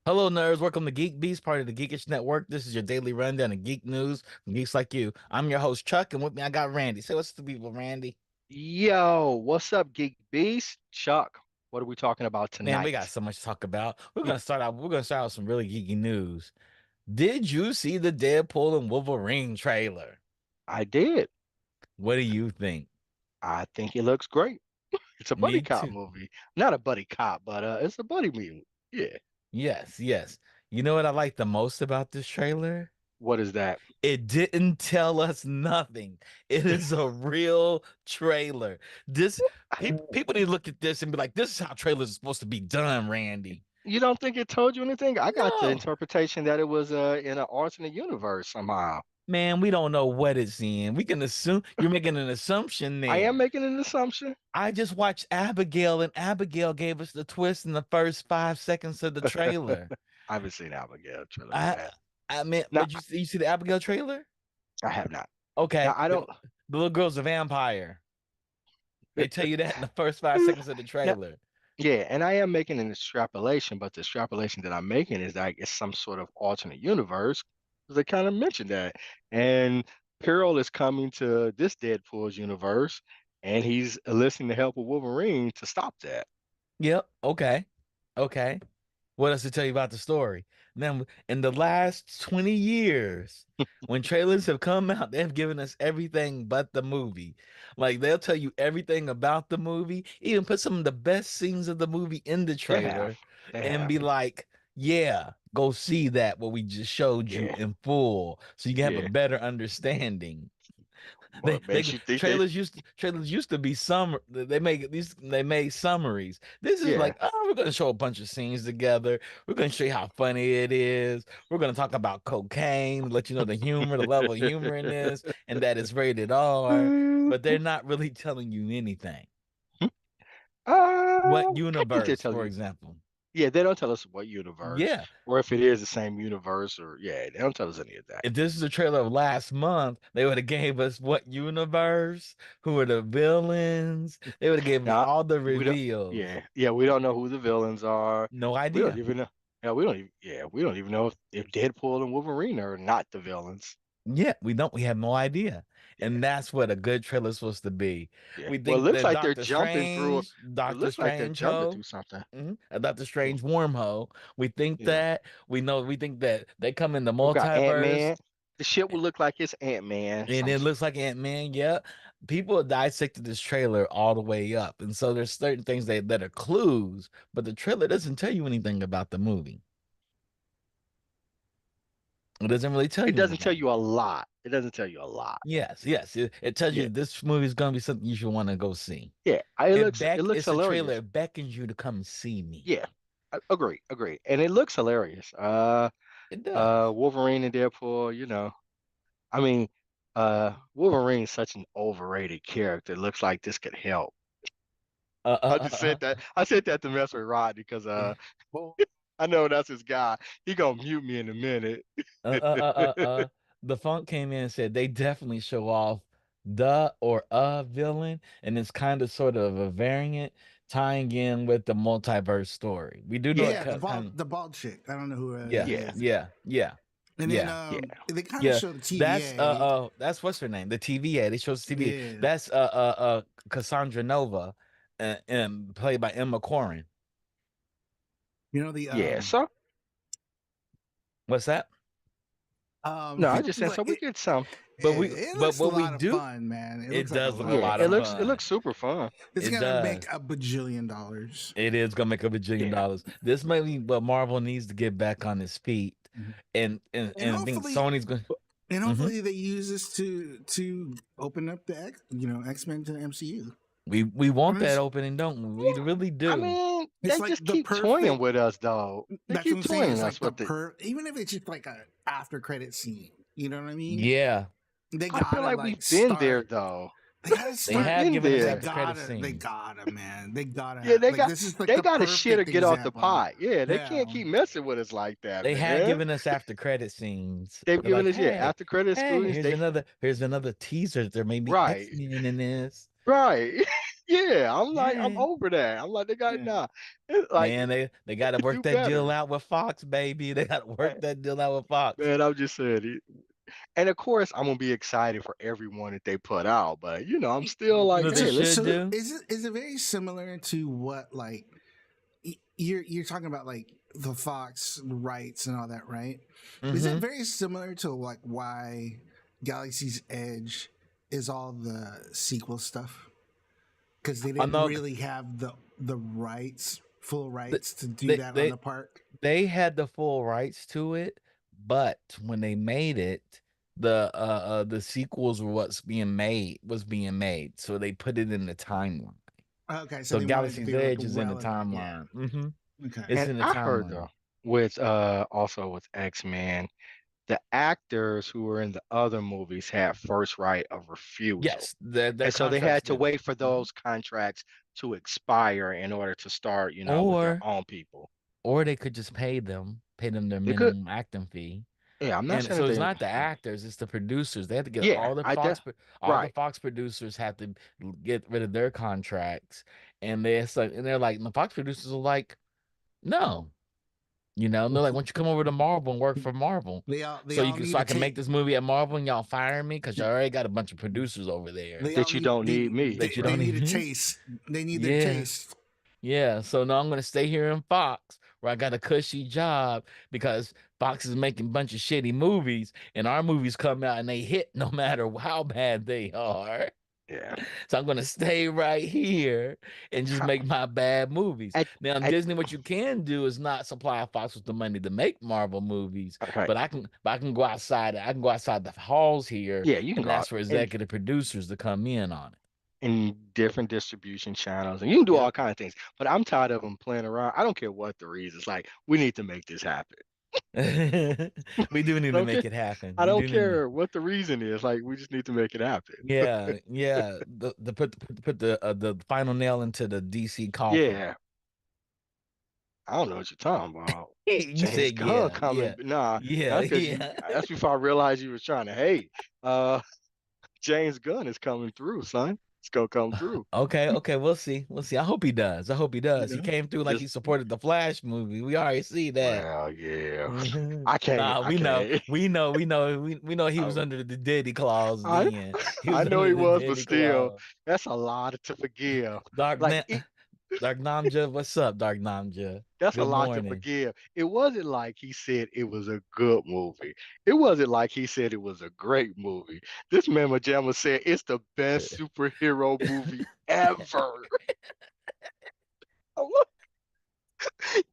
Hello, nerds. Welcome to GeekBeast, part of the Geekish Network. This is your daily rundown of geek news from geeks like you. I'm your host, Chuck, and with me I got Randy. Say what's to people, Randy. Yo, what's up, Geek Beast? Chuck, what are we talking about Man, we got tonight? so much to talk about. We're gonna start out with some really geeky news. Did you see the Deadpool and Wolverine trailer? I did. What do you think? I think it looks great. It's a buddy Me cop too. movie. Not a buddy cop, but it's a buddy movie. Yeah. Yes, yes. You know what I like the most about this trailer? What is that? It didn't tell us nothing. It is a real trailer. This people need to look at this and be like, this is how trailers are supposed to be done, Randy. You don't think it told you anything? I got the No. interpretation that it was in an alternate universe somehow. Man, we don't know what it's in. We can assume you're making an assumption I am there. making an assumption. I just watched Abigail, and Abigail gave us the twist in the first 5 seconds of the trailer. I haven't seen Abigail trailer I yet. I mean, No, but you see the Abigail trailer? I have not. Okay. Now I don't. The little girl's a vampire. They tell you that in the first 5 seconds of the Now, trailer. Yeah, and I am making an extrapolation, but the extrapolation that I'm making is like it's some sort of alternate universe, because they kind of mentioned that. And Pearl is coming to this Deadpool's universe, and he's enlisting the help of Wolverine to stop that. Yep. Okay. Okay. What else to tell you about the story? Now, in the last 20 years, when trailers have come out, they've given us everything but the movie. Like they'll tell you everything about the movie, even put some of the best scenes of the movie in the They have. trailer They and have. be like, yeah, go see that what we just showed you Yeah. in full so you can have a Yeah. better understanding. What makes you think they Trailers used to be they make these they made summaries. This is yeah. like, oh, we're gonna show a bunch of scenes together. We're gonna show you how funny it is. We're gonna talk about cocaine, let you know the humor, the level of humor in this, and that it's rated R. But they're not really telling you anything. What I think they're universe, telling for you. example? Yeah, they don't tell us what universe Yeah. or if it is the same universe or yeah, they don't tell us any of that. If this is a trailer of last month, they would have gave us what universe, who are the villains. They would have gave us Now, all the we don't, reveals. yeah, we don't know who the villains are. No We don't idea. even know. Yeah, we don't even know if Deadpool and Wolverine are not the villains. Yeah, we don't. We have no idea. Yeah, And that's what a good trailer is supposed to be. yeah. We Well, it think looks that like they're jumping through. It Doctor looks like they're Strange jumping through hole, something. a Doctor Yeah, Strange wormhole. We think yeah. that. We think that they come in the We've got multiverse Ant-Man. The shit will look like it's Ant-Man. and Some it looks like Ant-Man. Yeah. People dissected this trailer all the way up. And so there's certain things that are clues, but the trailer doesn't tell you anything about the movie. It doesn't really tell it you doesn't tell anything. you a lot. It doesn't tell you a lot. Yes, yes. It tells Yeah, you this movie is gonna be something you should want to go see. yeah. It looks It's a trailer. hilarious. It beckons you to come see me. Yeah, agree, agree. And it looks hilarious. It does. Wolverine and Deadpool, I mean, Wolverine's such an overrated character. It looks like this could help. Uh, uh, I uh, just uh, said that. I said that to mess with Rod because I know that's his guy. He gonna mute me in a minute. the funk came in and said they definitely show off the or a villain, and it's kind of sort of a variant tying in with the multiverse story. We do know Yeah, it Yeah, kind of, the bald chick. I don't know who yeah, that yeah, is. yeah, yeah, And then yeah. yeah, they kind of Yeah, show the TVA. that's what's her name? The TVA. They shows the TVA. Yeah, That's Cassandra Nova, and played by Emma Corrin. you know the yeah. So What's that? no, I just it's said so like we get some. it But looks a what we lot of do, fun, man. It it looks like a does look a lot of Yeah, lot of fun. it fun. looks super fun. It's It gonna make does. a bajillion dollars. It is gonna make a bajillion Yeah, dollars. This may be what Marvel needs to get back on its feet, Mhm. And and I think hopefully, Sony's going. Hmm. they use this to open up the X-Men to the MCU. We I want mean, that opening, don't we? We really I do. mean, it's they like just the keep toying perfect. with us, though. They That's what keep I'm saying. toying It's like us the with it. even if it's just like a after credit scene. You know what I mean? Yeah, They I feel gotta like like we've been there, start. though. They gotta they We've start. have been given us They there. after credit gotta. They scenes. gotta, man. They gotta Yeah, have like this is like they the got to shit or perfect get off the example. pot. Yeah, they Yeah. can't keep messing with us like that, They have man. given us after credit scenes. They've They're given like, us hey, after credit hey, screens. They here's another teaser that there may be right, X-Men in this. right. Yeah, I'm like I'm Hey, over that. I'm like they got Yeah. nah. It's like man, they got to they work do that deal better. out with Fox, baby. They got to work Man, that deal out with Fox. man, I'm just saying it. And of course, I'm gonna be excited for everyone that they put out, but I'm still like, As it hey, let's should So do. is it very similar to what like you're talking about like the Fox rights and all that, right? Is it Hmm. very similar to like why Galaxy's Edge is all the sequel stuff? Because they I didn't know really have the rights, full th- rights to do they that on they the park. had the full rights to it, but when they made it, the sequels were was being made, so they put it in the timeline. Okay, so So they wanted to Galaxy's be like Edge is in the relevant. Yeah. timeline. Okay. It's and in the I heard timeline. though with also with X-Men, the actors who were in the other movies had first right of refusal. Yes, their And so they contracts had to did. wait for Mhm. those contracts to expire in order to start, with their Or own people. they could just pay them their They could, minimum acting fee. Yeah, I'm not And saying that so it's they. not the actors, it's the producers. They have to get Yeah, all the right. Fox producers have to get rid of their contracts. And they're like, and the Fox producers are like, no. And they're like, why don't you come over to Marvel and work for Marvel? they all So need I to can make take this movie at Marvel and y'all fire me because you already got a bunch of producers over there they all That you need don't need me. that you they don't need a even. taste. They need their Yeah. taste. Yeah. So now I'm gonna stay here in Fox where I got a cushy job because Fox is making a bunch of shitty movies and our movies come out and they hit no matter how bad they are. Yeah. So I'm gonna stay right here and just How- make my bad movies. At, Now, at, Disney, what you can do is not supply Fox with the money to make Marvel movies, right. but I can go outside. I can go outside the halls here Yeah, you can and go out ask for executive producers to come in on in different distribution channels, and you can do all it. kinds of things. But I'm tired of them playing around. I don't care what the reasons. Like, we need to make this happen. Yep. We do need I to don't care. make it happen. I We don't do need to make. care what the reason is. Like, we just need to make it happen. Yeah, yeah. Put the final nail into the DC coffin. Yeah, I don't know what you're talking about. You James said Gunn yeah, coming, yeah, but nah, yeah, that's because yeah. that's before I realized you was trying to hate. Uh, James Gunn is coming through, son. It's gonna come through. Okay, okay, we'll see. We'll see. I hope he does. I hope he You does. He know, came through like just he supported the Flash movie. We already see that. well, yeah. Mhm. I can't. Nah, I we know, can't. we know he was I, under the Diddy clause I then. He I was know under he the was, but Diddy still, clause. that's a lot to forgive. Dark Like Na Dark Namja, what's up, Dark Namja? that's a Good lot to morning. forgive. It wasn't like he said it was a good movie. It wasn't like he said it was a great movie. This Mama Jamma said it's the best superhero movie ever.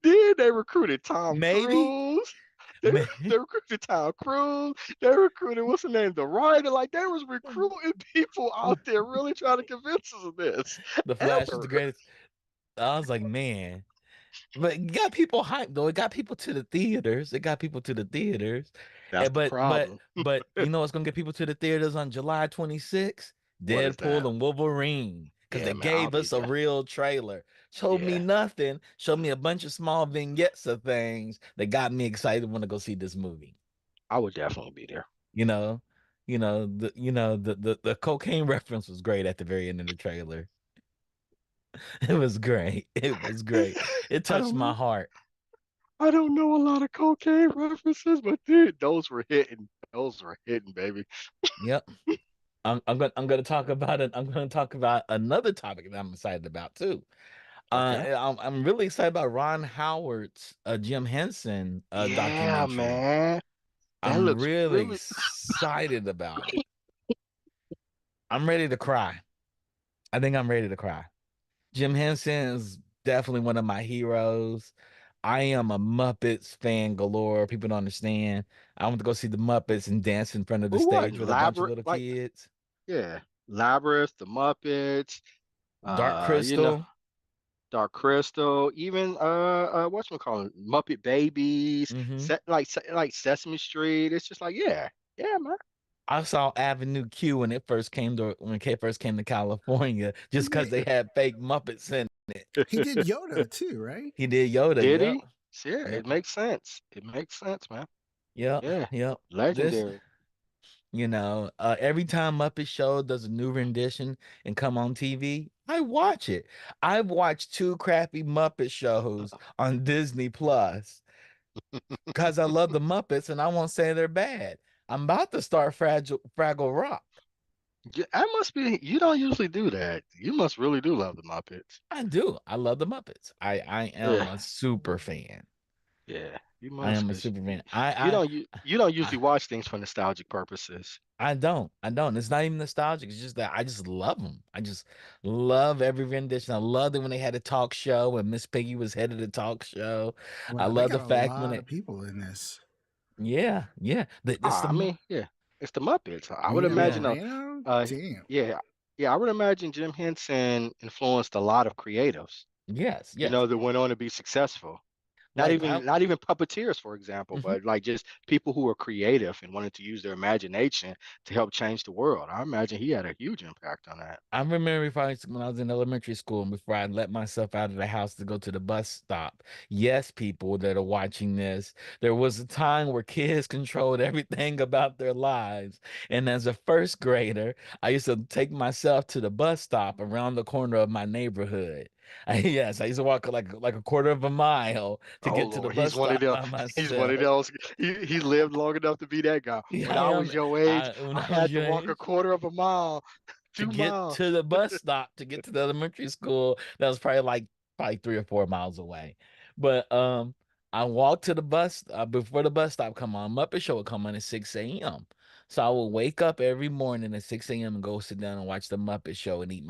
Then they recruited Tom Maybe, Cruise. They may- they recruited Tom Cruise. They recruited what's the name, the writer. Like they was recruiting people out there really trying to convince us of this the Flash is the ever. greatest. I was like, man. But it got people hyped though. It got people to the theaters. It got people to the theaters. That's And the problem. but you know what's gonna get people to the theaters on July 26th? What is Deadpool that? and Wolverine. Because Yeah, they man, I'll gave be us a there. real trailer. Showed me Yeah, nothing. Showed me a bunch of small vignettes of things that got me excited to want to go see this movie. I would definitely be there. You know, the cocaine reference was great at the very end of the trailer. It was great. It was great. It I touched don't my know. heart. I don't know a lot of cocaine references, but dude, those were hitting. Those were hitting, baby. Yep. I'm gonna talk about it. I'm gonna talk about another topic that I'm excited about too. Okay. I'm really excited about Ron Howard's Jim Henson Yeah, documentary. man. That I'm looks really really. excited about it. I'm ready to cry. I think I'm ready to cry. Jim Henson is definitely one of my heroes. I am a Muppets fan galore. People don't understand. I went to go see the Muppets and dance in front of the Who what? stage with a bunch of Labyrinth, little like kids. yeah, Labyrinth, the Muppets, Dark you know, Crystal. Dark Crystal, even whatchamacallit, Muppet Babies, Hmm. like Sesame Street. It's just like yeah, man. I saw Avenue Q when it first came to California, just because they had fake Muppets in it. He did Yoda too, right? He did Yoda. Did Yep. he? Yeah, Yep. it makes sense. It makes sense, man. Yep. Yeah, Yep. This, legendary. every time Muppet Show does a new rendition and come on TV, I watch it. I've watched two crappy Muppet shows on Disney Plus because I love the Muppets and I won't say they're bad. I'm about to start Fraggle Rock. Yeah, I must be. You don't usually do that. You must really do love the Muppets. I do. I love the Muppets. I am Yeah, a super fan. yeah, you I must, am a because super fan. you don't I usually watch things for nostalgic purposes. I don't. I don't. It's not even nostalgic. It's just that I just love them. I just love every rendition. I loved it when they had a talk show and Miss Piggy was head of the talk show. I Wow, they love got the a fact when lot it, of people in this. yeah, yeah. It's I mean, yeah, it's the Muppets. I would Rita imagine, yeah, Moreno? uh, Damn. yeah, yeah, I would imagine Jim Henson influenced a lot of creatives, yes, yes. that went on to be successful. Not Like even puppeteers, for example, mhm. but like just people who are creative and wanted to use their imagination to help change the world. I imagine he had a huge impact on that. I remember when I was in elementary school and before I let myself out of the house to go to the bus stop. Yes, people that are watching this, there was a time where kids controlled everything about their lives. And as a first grader, I used to take myself to the bus stop around the corner of my neighborhood. Yes, I used to walk like a quarter of a mile to Oh get to the Lord, bus he's one of stop them. by He's one of myself. those. He lived long enough to be that guy. Yeah, When I I am. was your age, When I I was had to your walk a age. quarter of a mile, To two get miles. to the bus stop to get to the elementary school that was probably 3 or 4 miles away. But I walked to the bus before the bus stop come on. Muppet Show would come on at 6 a.m. So I would wake up every morning at 6 a.m. and go sit down and watch the Muppet Show and eat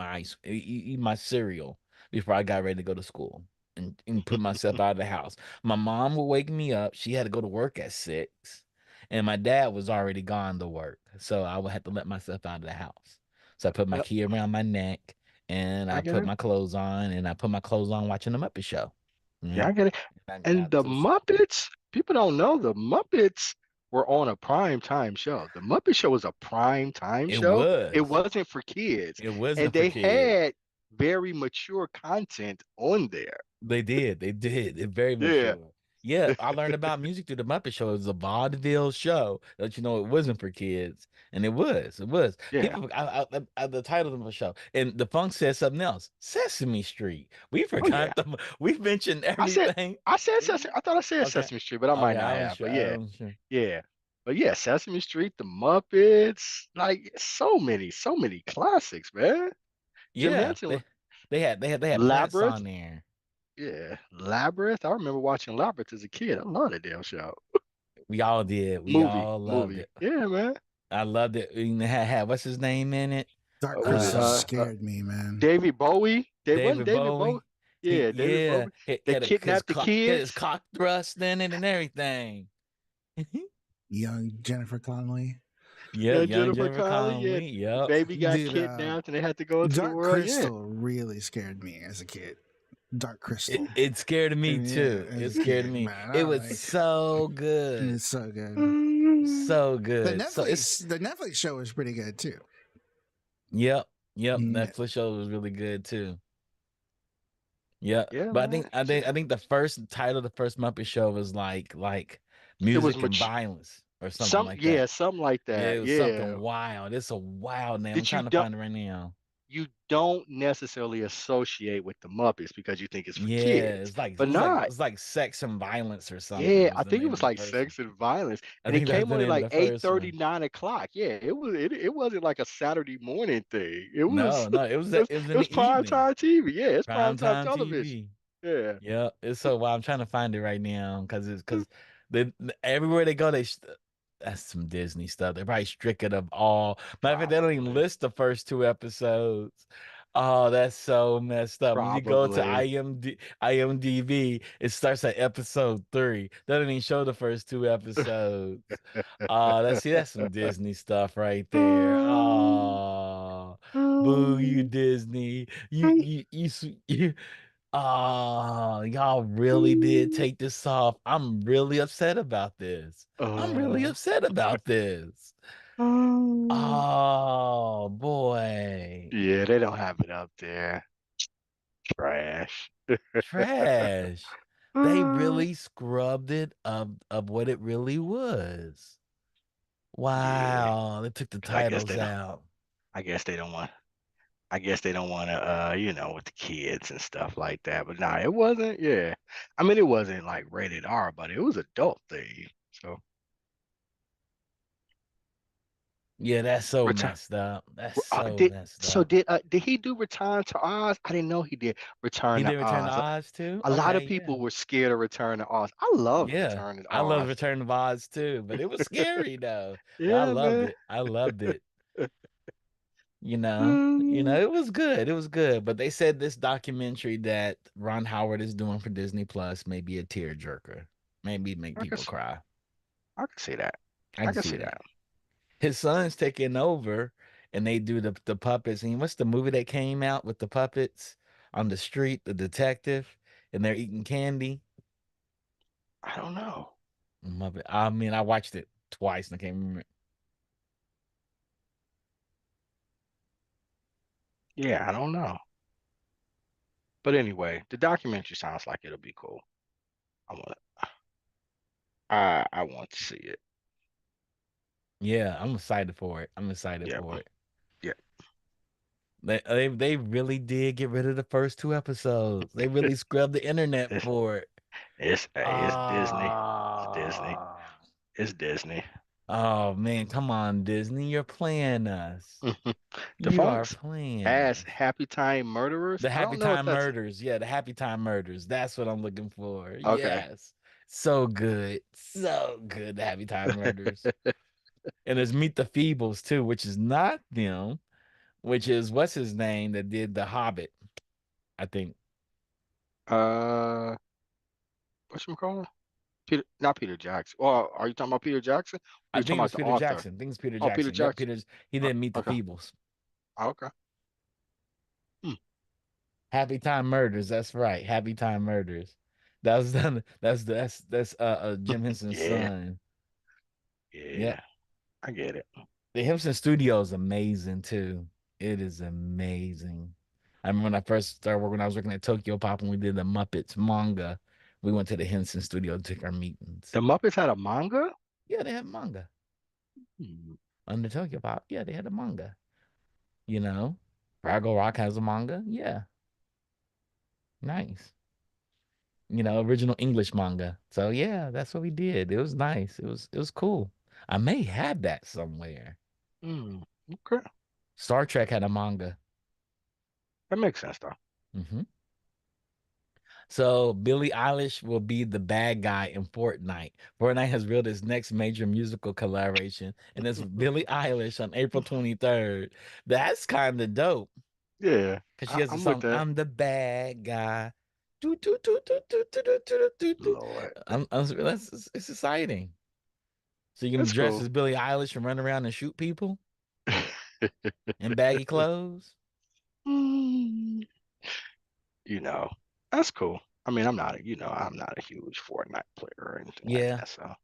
my cereal before I got ready to go to school and put myself out of the house. My mom would wake me up. She had to go to work at 6, and my dad was already gone to work. So I would have to let myself out of the house. So I put my Yep, key around my neck and I I get put it. my clothes on and I put my clothes on watching the Muppet Show. Yeah, Yeah. I get it. And I And got the to school. Muppets, people don't know the Muppets were on a prime time show. The Muppet Show was a prime time It show. It was. wasn't for kids, It and wasn't for they kids. had very mature content on there. They did. They did. It's very Yeah. mature. Yeah, I learned about music through the Muppet Show. It was a vaudeville show that it wasn't for kids, and it was. It was. Yeah. People, the title of the show, and the funk said something else. Sesame Street. We Oh yeah. forgot the. We mentioned I said everything. I said Did we? Sesame. I thought I said Okay. Sesame Street, but I might Okay. not I was have. sure. But I yeah, was sure. yeah. But yeah, Sesame Street, the Muppets, like so many classics, man. Jim Yeah, Henson, they had Prince Labyrinth, on there. yeah, Labyrinth. I remember watching Labyrinth as a kid. I love that damn show. We all did. We all loved Movie. it. Yeah, man. I loved it. And it had what's his name in it? Dark Was it Crystal Uh, scared me, man. David Bowie? They wasn't David David Bowie. Bowie. Yeah, David Yeah, Bowie. he They had kidnapped the his kids. cock thrust in it and everything. Young Jennifer Connelly. Yep, Yeah, young Jennifer Jennifer Connelly. Yeah, Connelly. the Yep. baby got Dude, kidnapped and they had to go into the Dark world. Yeah. Crystal really scared me as a kid. Dark It, Crystal. it scared I me mean, yeah, too. It as a scared kid, me. man. It I was was like, so good. it's so good. So good. So it's The Netflix show was pretty good too. yep. Yep. Yeah. Netflix show was really good too. Yeah, Yeah, but I man. think I think I think the first title of the first Muppet Show was like It was music and much violence or something like yeah, that. something like Yeah, it that. was Yeah. something wild. It's a wild name. I'm That trying to find it right now. you don't necessarily associate with the Muppets because you think it's for Yeah, kids. it's like it But was like not. it's like sex and violence or something Yeah, was I the think it name of was the like first one. sex and violence. I And it think that's came the on at name of like the first 8:30, one. 9 o'clock. Yeah, it wasn't like a Saturday morning thing. It was No, no, it was it it was in was the prime evening, time TV. Yeah, it's prime time primetime television. TV. Yeah. Yeah, it's so wild. I'm trying to find it right now because they everywhere they go, that's some Disney stuff. They're probably stricken of all. Matter of fact, they don't even Probably. list the first two episodes. Oh, that's so messed up. When you go to Probably. IMDb, it starts at episode 3. They don't even show the first two episodes. That's some Disney stuff right there. Oh, boo you Disney. You Oh, y'all really did take this off. I'm really upset about this. I'm really Uh, upset about this. uh, Oh boy. yeah, they don't have it up there. Trash. Trash. They Uh, really scrubbed it of what it really was. yeah, Wow. They took the because I guess titles they don't. out. I guess they don't want. I guess they don't want to, with the kids and stuff like that. But nah, it wasn't. Yeah, I mean, it wasn't like rated R, but it was adult thing. So Yeah, that's so return. messed up. That's so Did messed so up. did he do Return to Oz? I didn't know he did Return He to did Return to Oz. Oz too? A lot Okay, of yeah. people were scared of Return to Oz. I loved Yeah, Return to I love Oz. Return of Oz too, but it was scary though. But I Yeah, loved man. it. I loved it. Mm, It was good. It was good. But they said this documentary that Ron Howard is doing for Disney Plus may be a tearjerker. Maybe make I can people cry. I can see that. I I can can see see that. that. His son's taking over and they do the puppets. And what's the movie that came out with the puppets on the street, the detective, and they're eating candy? don't know. Muppet. I mean, I watched it twice and I can't remember it. Yeah, I don't know. But anyway, the documentary sounds like it'll be cool. I want I want to see it. Yeah, I'm excited for it. I'm excited Yeah, for it. yeah. They really did get rid of the first two episodes. They really scrubbed the internet It's for it. it's Disney. It's Disney. Ah. It's Disney. Oh man, come on, Disney. You're playing us. The You are Fox playing has us. Happy Time Murderers. The I Happy don't know if Time that's Murders. Yeah, the Happy Time Murders. That's what I'm looking for. okay. Yes. So good. So good. The Happy Time Murders. And there's Meet the Feebles too, which is not them, which is what's his name that did The Hobbit, I think. Uh, whatchamacallit? Peter, not Peter Jackson. Well, are you talking about Peter Jackson? Or are I you think talking it about was the Peter author? Jackson. I think it's Peter Oh, Peter Jackson. Yep, Jackson. Peter's he Uh, didn't Meet the okay. Feebles. Okay. Hmm. Happy Time Murders. That's right. Happy Time Murders. That was done. That's Jim Henson's Yeah. son. Yep. Yeah. I get it. The Henson studio is amazing too. It is amazing. I remember when I first started working, when I was working at Tokyo Pop and we did the Muppets manga. We went to the Henson studio to take our meetings. The Muppets had a manga? Yeah, they had manga. Hmm. Under Tokyo Pop, yeah, they had a manga. You know, Fraggle Rock has a manga. Yeah, nice. You know, original English manga. So yeah, that's what we did. It was nice. It was cool. I may have that somewhere. Hmm. Okay. Star Trek had a manga. That makes sense though. Hmm. So Billie Eilish will be the bad guy in Fortnite. Fortnite has revealed its next major musical collaboration, and it's Billie Eilish on April 23rd. That's kind of dope Yeah. because she has the I'm with song that. "I'm the Bad Guy." Do, do, do, do, do, do, do, do, do, do. Lord. It's exciting. So you can That's dress cool. as Billie Eilish and run around and shoot people in baggy clothes. Hmm. You know, that's cool. I mean, I'm not a huge Fortnite player or anything like Yeah. that. So,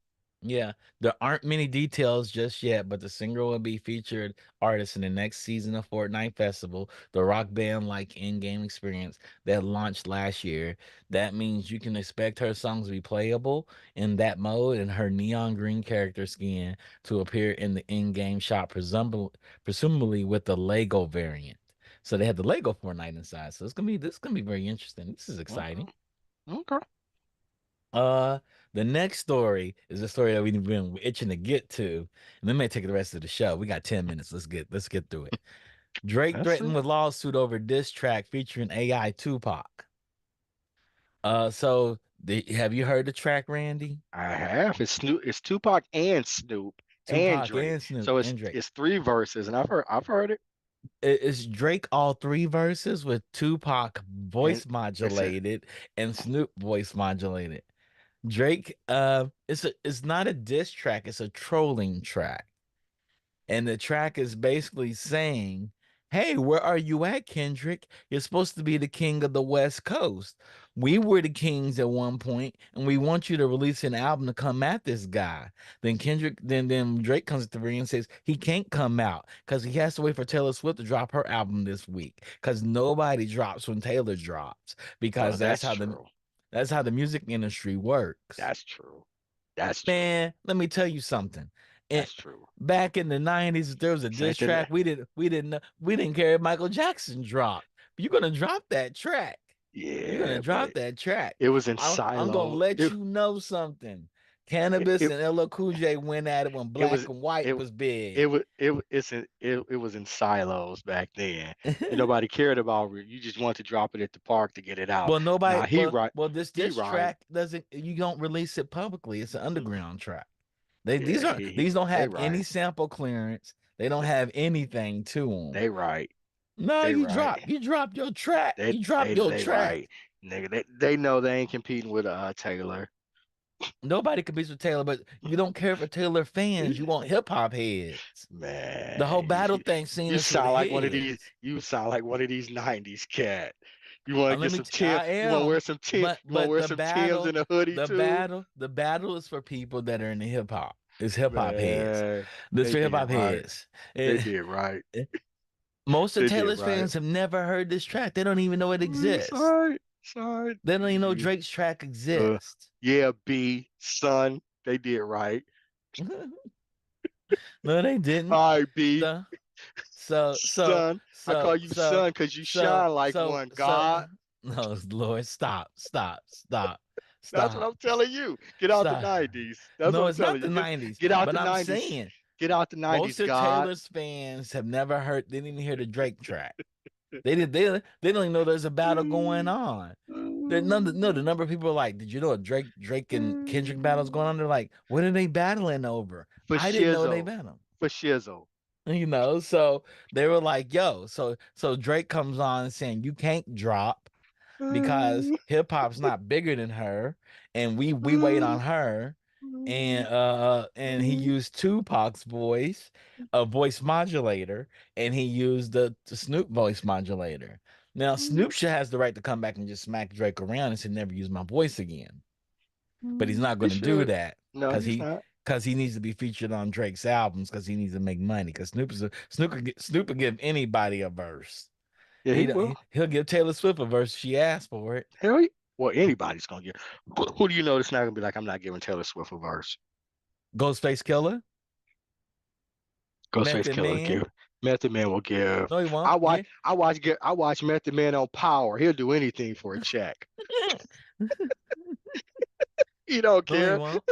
Yeah, there aren't many details just yet, but the singer will be featured artist in the next season of Fortnite Festival, the rock band like in-game experience that launched last year. That means you can expect her songs to be playable in that mode and her neon green character skin to appear in the in-game shop, presumably with the Lego variant. So they have the Lego Fortnite inside. So this is gonna be very interesting. This is okay. exciting. Okay. Uh, the next story is a story that we've been itching to get to, and then may take the rest of the show. We got 10 minutes. Let's get through it. Drake That's it. threatened with lawsuit over diss track featuring AI Tupac. Have you heard the track, Randy? I have. It's Tupac and Snoop and Tupac Drake. and Snoop So and Drake. it's three verses, and I've heard it. It's Drake all three verses with Tupac And voice it's a modulated and Snoop voice modulated. Drake, it's not a diss track, it's a trolling track. And the track is basically saying, "Hey, where are you at, Kendrick? You're supposed to be the king of the West Coast. We were the kings at one point, and we want you to release an album to come at this guy." Then Drake comes to the ring and says he can't come out because he has to wait for Taylor Swift to drop her album this week. Because nobody drops when Taylor drops, well, because that's true. that's how the music industry works. That's true. That's true. Man, let me tell you something. And That's true. back in the 90s, if there was a diss Same thing. track, we didn't care if Michael Jackson dropped. You're gonna drop that track. You're gonna Yeah, drop but that track. it was in I'm gonna silo. let you know something. It, Cannabis it, and LL Cool J went at it when it black was and white it was big. it was it was in silos back then. And nobody cared about it. You just want to drop it at the park to get it out. Well, nobody, Now this he diss right. track doesn't. You don't release it publicly. It's an underground track. Yeah, These don't they have any right. sample clearance. They don't have anything to them. They right. No, They right. you dropped your track. They You dropped they your they track. right. Nigga, they know they ain't competing with Taylor. Nobody competes with Taylor, but you don't care for Taylor fans. You want hip hop heads. The whole Man, battle thing scene you is for the sound like one of these heads. you sound like one of these 90s cat. You want to get Let me. some Tim? I You want to wear am, some Tim? You want to but wear some Tims and a hoodie too? the battle is for people that are in the hip hop. It's hip hop heads. Man, This they for hip did hop right. heads. They Eh, did right. eh, Most of They did Taylor's right. fans have never heard this track. They don't even know it exists. Sorry, sorry. They don't even know Drake's track Uh, exists. yeah, B, son, they did right. No, they didn't. All right, B, So, so, so, son. I so, call you so, son because you so, shine like so, one. so. God, No, Lord, stop, stop, stop, that's what stop, I'm telling you. Get out the stop. 90s. That's what No, I'm it's not telling the you. '90s, Get out but the I'm 90s. saying Get out the most 90s, of God. Taylor's fans have never heard. They didn't even hear the Drake track. They did. They don't even know there's a battle going on. The number of people are like, did you know a Drake and Kendrick battle's going on? They're like, what are they battling over? For I didn't know they Shizzo. battled. For Shizzo. So they were like, yo, so Drake comes on saying you can't drop because hip hop's not bigger than her, and we wait on her. And he used Tupac's voice, a voice modulator, and he used the Snoop voice modulator. Now Snoop should has the right to come back and just smack Drake around and say never use my voice again. But he's not He going to do should. that No, because he's not. he needs to be featured on Drake's albums because he needs to make money. Because Snoop will give anybody a verse. Yeah, he will. He'll give Taylor Swift a verse. She asked for it. Hell, well, anybody's gonna get. Who do you know that's not gonna be like, I'm not giving Taylor Swift a verse? Ghostface Killer, Ghostface Method Killer will Man. give. Method Man will give. No, he won't. Yeah. I watch Method Man on Power. He'll do anything for a check. He don't No, he care. won't.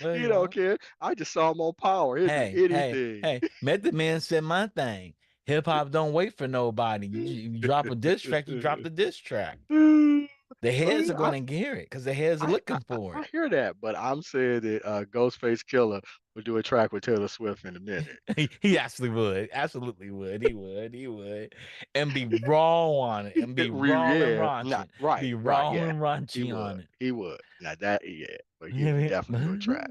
No, he He don't won't. care. I just saw him on Power. He'll do anything. Method Man said my thing. Hip hop don't wait for nobody. You drop a diss track, you drop the diss track. The heads are going to hear it because the heads are looking for I it. hear that, but I'm saying that Ghostface Killer will do a track with Taylor Swift in a minute. He actually would. Absolutely would. He would. And be raw on it. And be raw and Yeah, raunchy. not right, Be right, raw yeah. and He raunchy on would. it. He would. Now that, yeah, but he would definitely do a track.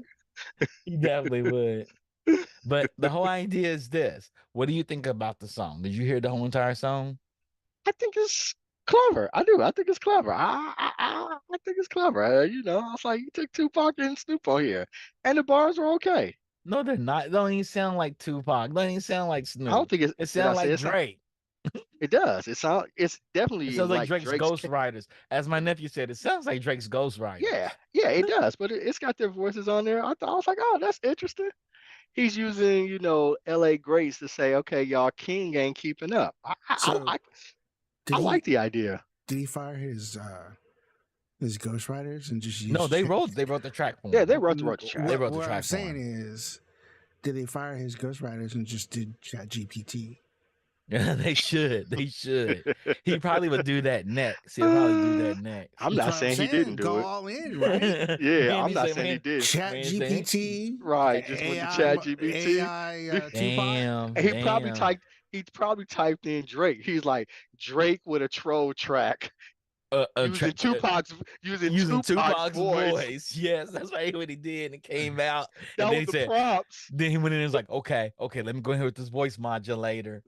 He definitely would. But the whole idea is this. What do you think about the song? Did you hear the whole entire song? I think it's clever. I do. I think it's clever. I think it's clever. You know, I was like, you took Tupac and Snoop on here, and the bars were okay. No, they're not. They don't even sound like Tupac. They don't even sound like I don't Snoop. think it's. It Did I sounds say like it sound? Drake. It does. It sound. It's It definitely sounds like like Drake's Drake's. ghostwriters. As my nephew said, it sounds like Drake's Yeah, ghostwriters. yeah, it does. But it's got their voices on there. I was like, oh, that's interesting. He's using, L.A. greats to say, okay, y'all, King ain't keeping up. So I did like he the idea. did he fire his ghostwriters and just No, use they wrote the track for Yeah, they him. wrote the track. They wrote the what I'm track for saying him. is, did they fire his ghostwriters and just did Chat GPT? Yeah, they should. They should. He probably would do that next. He'll probably do that next. I'm That's not what I'm saying he didn't saying. do Go it. all in, right? Yeah, I'm Randy not said, saying he did. Chat Randy said, GPT, Right, just went to Chat GPT. Tupac. damn, And damn. he probably typed in Drake. He's like Drake with a troll track using Using Tupac's Tupac's voice. voice. Yes, that's right. What he did, and it came out, That and then was he the said, prompts. then he went in and was like, okay, let me go in here with this voice modulator.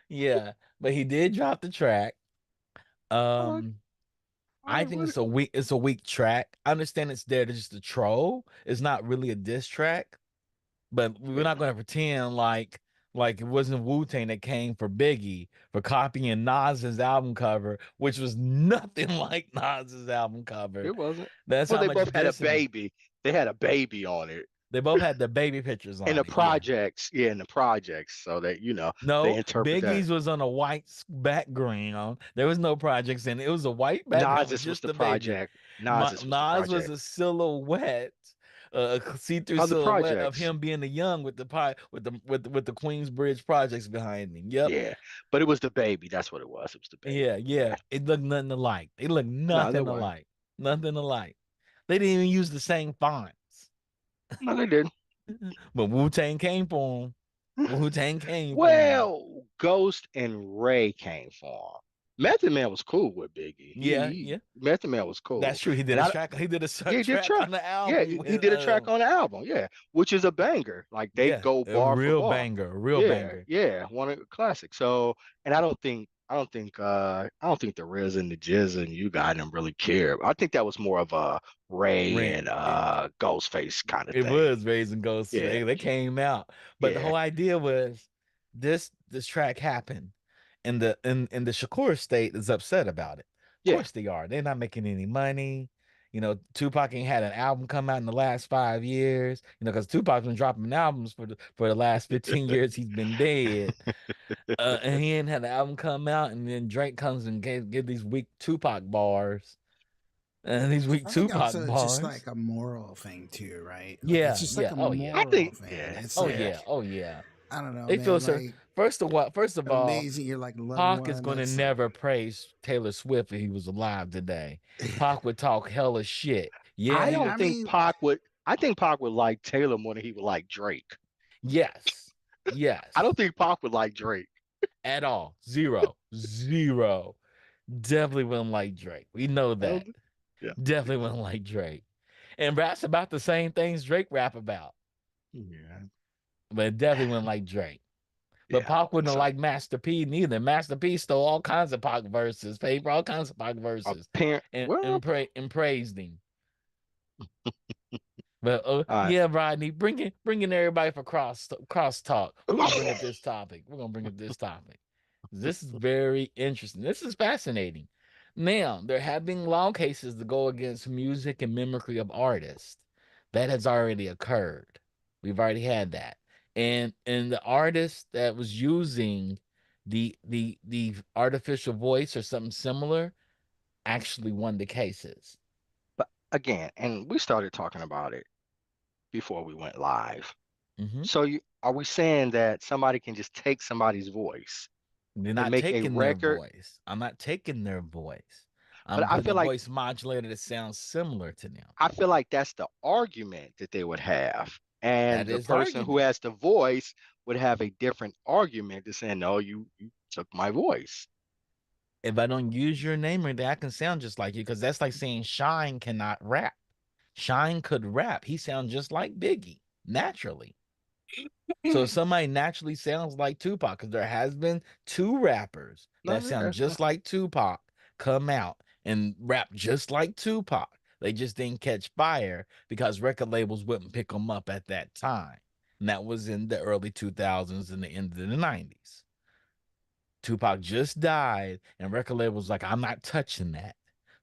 Yeah, but he did drop the track. All Um, I right, think it's a weak track. I understand it's there to just a troll. It's not really a diss track, but we're not gonna pretend like it wasn't Wu-Tang that came for Biggie for copying Nas's album cover, which was nothing like Nas's album cover. it wasn't. That's Well, how they much both had a dissing. baby. They had a baby on it. They both had the baby pictures In on the it. Yeah. projects, yeah, in the projects, so that they No, interpret that. Biggie's was on a white background. There was no projects in it. It was a white background with Nas's was just the the baby. project. Nas's was the Nas was project a silhouette, a see-through of the silhouette of projects. him being the young with the pie with the Queensbridge projects behind him. Yep. Yeah, but it was the baby. That's what it was. It was the baby. Yeah. It looked nothing alike. It looked No, they nothing weren't. alike. Nothing alike. They didn't even use the same fonts. No, they didn't. But Wu-Tang came for him. Wu-Tang came for him. Well, Ghost and Ray came for him. Method Man was cool with Biggie. Yeah. Method Man was cool. That's true. He did And a I, track. He did a yeah, he did track track. on the album. Yeah, he with, did a track on the album. Yeah, which is a banger. Like they yeah, go a bar for real bar. banger, a real Yeah, banger. yeah, one of the classics. So, and I don't think I don't think the Riz and the Jizz and you got them really care. I think that was more of a Ray Ray, and Ghostface kind of it thing. was Raising Ghosts. Yeah, They came out, but the yeah, whole idea was this track happened, and the Shakur state is upset about it. Of yeah. course they are. They're not making any money. Tupac ain't had an album come out in the last 5 years. Because Tupac's been dropping albums for the last 15 years he's been dead. And he ain't had an album come out, and then Drake comes and give these weak Tupac bars, and these weak I think Tupac also it's just bars. like a moral thing too, right? Like it's Yeah, just like yeah, a oh yeah. I moral think, thing. yeah, It's Oh yeah. like yeah, oh yeah. I don't know, They feel man. so. Like First of all, amazing. You're like loved Pac is one. gonna That's never praise Taylor Swift if he was alive today. Pac would talk hella shit. Yeah, I he don't would. I think mean, Pac would. I think Pac would like Taylor more than he would like Drake. Yes, I don't yes, think Pac would like Drake. at all. Zero, zero. Definitely wouldn't like Drake. We know I don't. that. Yeah, Definitely wouldn't like Drake. And raps about the same things Drake rap about, yeah, but definitely wouldn't like Drake. But yeah. I don't Pac think wouldn't have so. liked Master P neither. Master P stole all kinds of Pac verses, paid for all kinds of Pac verses, Apparent. and Well, and, pra- and praised him. But all right. yeah, Rodney, bringing everybody for cross talk. We're gonna bring up this topic. We're gonna bring up this topic. This is very interesting. This is fascinating. Now, there have been law cases to go against music and mimicry of artists. That has already occurred. We've already had that. And the artist that was using the artificial voice or something similar actually won the cases. But again, and we started talking about it before we went live. Hmm. So are we saying that somebody can just take somebody's voice They're and not make a taking their record? voice. I'm not taking their voice. But I'm putting a voice modulator that sounds similar to them. I feel like that's the argument that they would have. And That the is the person who argument. has the voice would have a different argument to say, no, you took my voice. If I don't use your name or anything, I can sound just like you because that's like saying Shine cannot rap. Shine could rap. He sounds just like Biggie naturally. So if somebody naturally sounds like Tupac, because there has been two rappers No, that sound that's fine. just like Tupac come out and rap just like Tupac. They just didn't catch fire because record labels wouldn't pick them up at that time. And that was in the early 2000s and the end of the 90s. Tupac just died, and record labels like, I'm not touching that.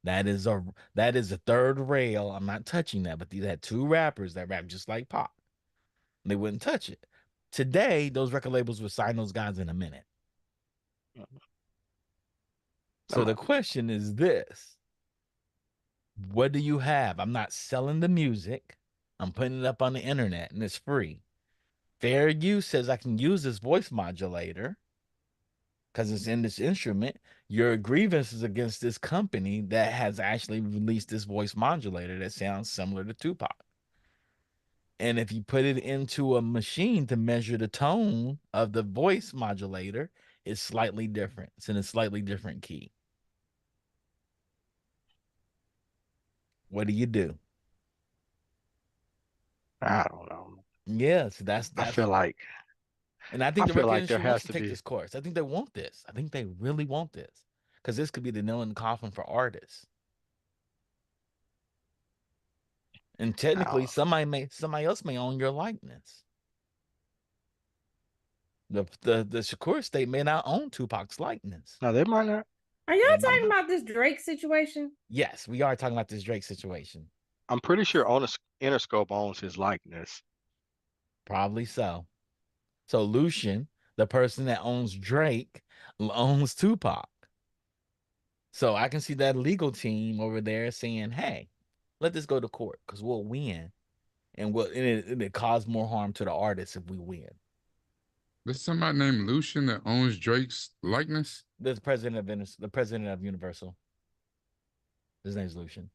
That is a third rail. I'm not touching that. But these had two rappers that rap just like Pac. They wouldn't touch it. Today, those record labels would sign those guys in a minute. So the question is this: what do you have? I'm not selling the music. I'm putting it up on the internet and it's free. Fair use says I can use this voice modulator because it's in this instrument. Your grievance is against this company that has actually released this voice modulator that sounds similar to Tupac. And if you put it into a machine to measure the tone of the voice modulator, it's slightly different. It's in a slightly different key. What do you do? I don't know. Yes, that's I that's feel like and I I think the feel record like there industry wants has to to take be. this course. I think they want this. I think they really want this. Because this could be the nail in the coffin for artists. And I don't technically know. somebody else may own your likeness. The Shakur state may not own Tupac's likeness. No, they might not. Are y'all They talking might. about this Drake situation? Yes, we are talking about this Drake situation. I'm pretty sure Interscope owns his likeness. Probably so. So Lucian, the person that owns Drake, owns Tupac. So I can see that legal team over there saying, "Hey, let this go to court because we'll win, and it cause more harm to the artists if we win." There's somebody named Lucian that owns Drake's likeness. The president of Universal. His name's Lucian.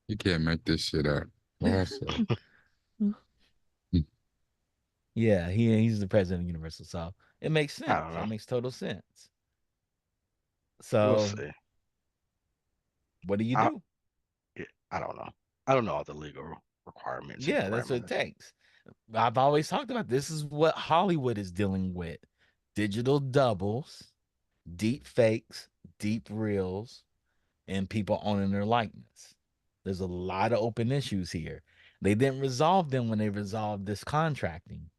You can't make this shit up. Also, Yeah, he's the president of Universal, so it makes I sense. don't know. It makes total sense. We'll So see. what do you I do? yeah, I don't know. I don't know all the legal requirements and Yeah, that's what it parameters. takes. I've always talked about this is what Hollywood is dealing with. digital doubles, deep fakes, deep reels, and people owning their likeness. There's a lot of open issues here. They didn't resolve them when they resolved this contracting.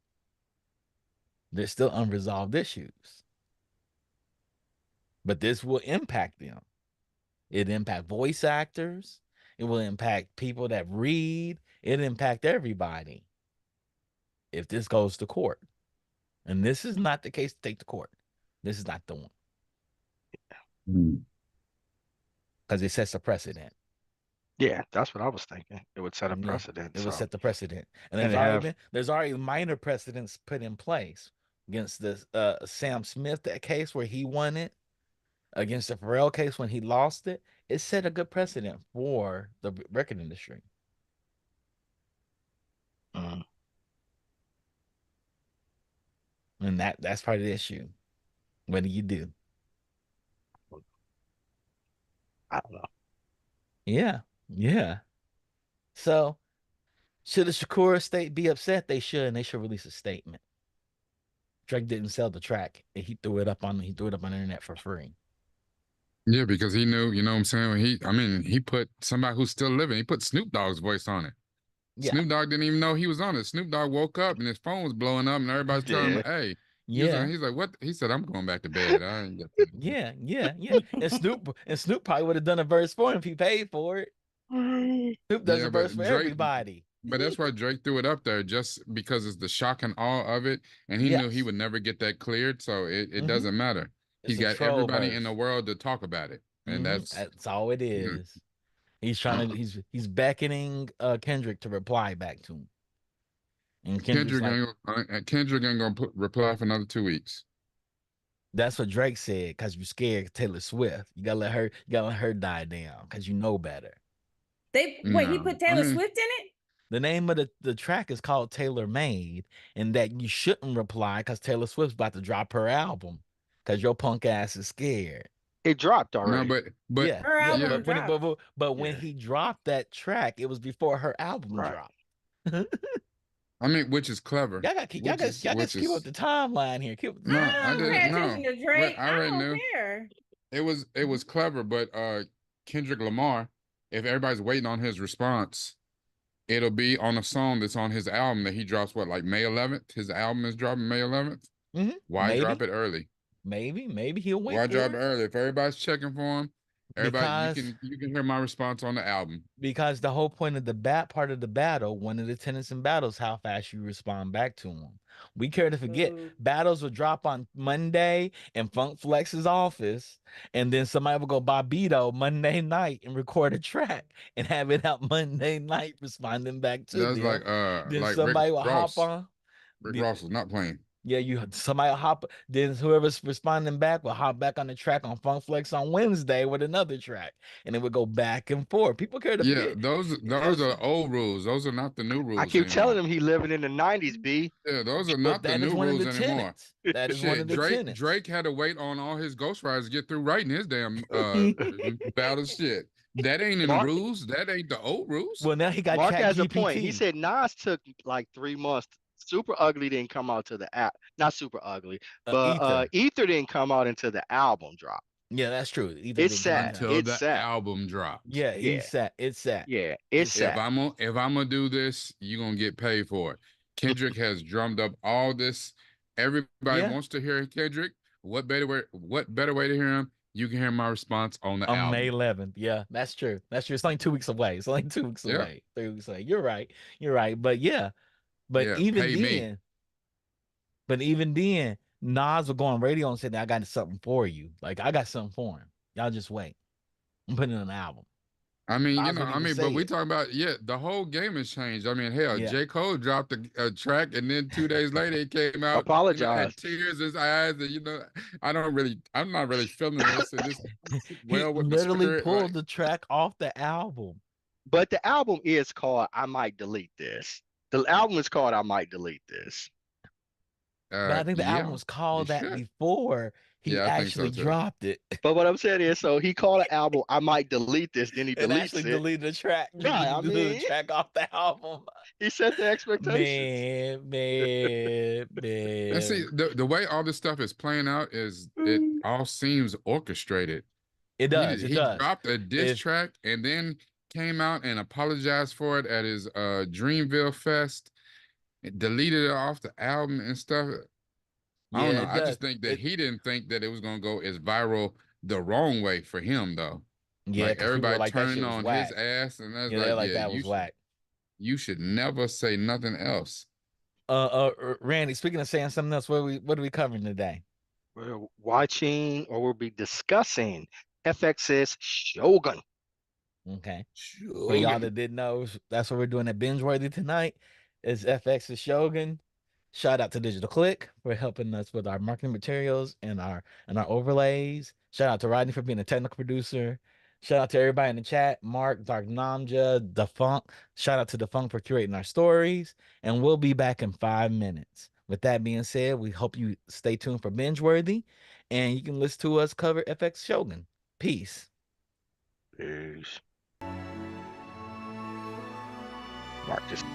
There's still unresolved issues. But this will impact them. It impact voice actors. It will impact people that read. It impact everybody if this goes to court. And this is not the case to take to court. This is not the one. Because it sets a precedent. Yeah, that's what I was thinking. It would set a precedent. It would set the precedent. And And there's already minor precedents put in place against this Sam Smith, that case where he won it, against the Pharrell case when he lost it. It set a good precedent for the record industry. And that's part of the issue. What do you do? I don't know. Yeah. Yeah. So should the Shakur estate be upset? They should, and they should release a statement. Drake didn't sell the track, and he threw it up on the internet for free. Yeah, because he knew, you know what I'm saying? He put somebody who's still living, he put Snoop Dogg's voice on it. Yeah. Snoop Dogg didn't even know he was on it. Snoop Dogg woke up and his phone was blowing up and everybody's telling him, hey. Yeah. He's like, what? He said, I'm going back to bed. I ain't got that. Yeah. And Snoop probably would have done a verse for him if he paid for it. Snoop does a verse for everybody. But that's why Drake threw it up there, just because it's the shock and awe of it. And he knew he would never get that cleared. So it doesn't matter. He's got everybody in the world to talk about it. And that's all it is. He's trying to he's beckoning Kendrick to reply back to him. And Kendrick ain't gonna reply for another 2 weeks. That's what Drake said, because you're scared of Taylor Swift. You gotta let her die down because you know better. He put Taylor Swift in it? The name of the track is called Taylor Made, and that you shouldn't reply because Taylor Swift's about to drop her album because your punk ass is scared. It dropped already. No, but her album dropped. But when he dropped that track, it was before her album dropped. Which is clever. Y'all got to keep up the timeline here. I didn't know. Drake. I already knew. Care. It was clever, but Kendrick Lamar, if everybody's waiting on his response, it'll be on a song that's on his album that he drops like May 11th. His album is dropping May 11th. Mm-hmm. Why drop it early? Maybe he'll wait. Why drop it early? If everybody's checking for him, everybody you can hear my response on the album. Because the whole point of the part of the battle, one of the tenets in battles, how fast you respond back to them. We care to forget battles will drop on Monday in Funk Flex's office, and then somebody will go Bobito Monday night and record a track and have it out Monday night, responding back to them. That's then like somebody will Ross. hop on. Rick Ross was not playing. Yeah, somebody will hop. Then whoever's responding back will hop back on the track on Funk Flex on Wednesday with another track, and it would go back and forth. People care to forget. Those are old rules. Those are not the new rules. I keep telling him he living in the 90s, B. Yeah, those are not the new rules anymore. That is one of the tenets. Drake had to wait on all his ghostwriters to get through writing his damn battle shit. That ain't in the rules. That ain't the old rules. Well, now he got Mark has a GPT. point. He said Nas took like 3 months. Super Ugly didn't come out to the app. Not Super Ugly, but Ether didn't come out until the album dropped. Yeah, that's true. It's sad. Until the album dropped. Yeah, it's sad. It's sad. Yeah, it's sad. If I'm gonna do this, you're gonna get paid for it. Kendrick has drummed up all this. Everybody wants to hear Kendrick. What better way to hear him? You can hear my response on the album. May 11th. Yeah, that's true. That's true. It's only 2 weeks away. It's only 2 weeks away. 3 weeks away. You're right. But even then, Nas would go on radio and say, I got something for you. Like, I got something for him. Y'all just wait. I'm putting it on an album. But we talking about, the whole game has changed. Hell, J. Cole dropped a track, and then 2 days later it came out. Apologize. Had tears in his eyes, and I'm not really feeling this. And this well, he literally pulled the track off the album. But the album is called I Might Delete This. The album is called I Might Delete This. But I think the album was called that before He actually dropped it. But what I'm saying is, so he called an album, I might delete this, then he And deletes actually it. deleted the track. Right, I Deleted the mean, track off the album. he set the expectations. Man. And see, the way all this stuff is playing out is it all seems orchestrated. It does. He dropped a diss track and then came out and apologized for it at his Dreamville Fest, and deleted it off the album and stuff. I don't know. I just think that he didn't think that it was gonna go as viral the wrong way for him, though. Yeah, like everybody like turning on his ass, and that's that was whack. You should never say nothing else. Randy, speaking of saying something else, what are we covering today? We're watching, or we'll be discussing FX's Shogun. Okay. For y'all that didn't know, that's what we're doing at Bingeworthy tonight. Is FX's Shogun. Shout out to Digital Click for helping us with our marketing materials and our overlays. Shout out to Rodney for being a technical producer. Shout out to everybody in the chat. Mark, Dark Namja, Defunk. Shout out to Defunk for curating our stories. And we'll be back in 5 minutes. With that being said, we hope you stay tuned for Bingeworthy. And you can listen to us cover FX Shogun. Peace. Peace. Mark, just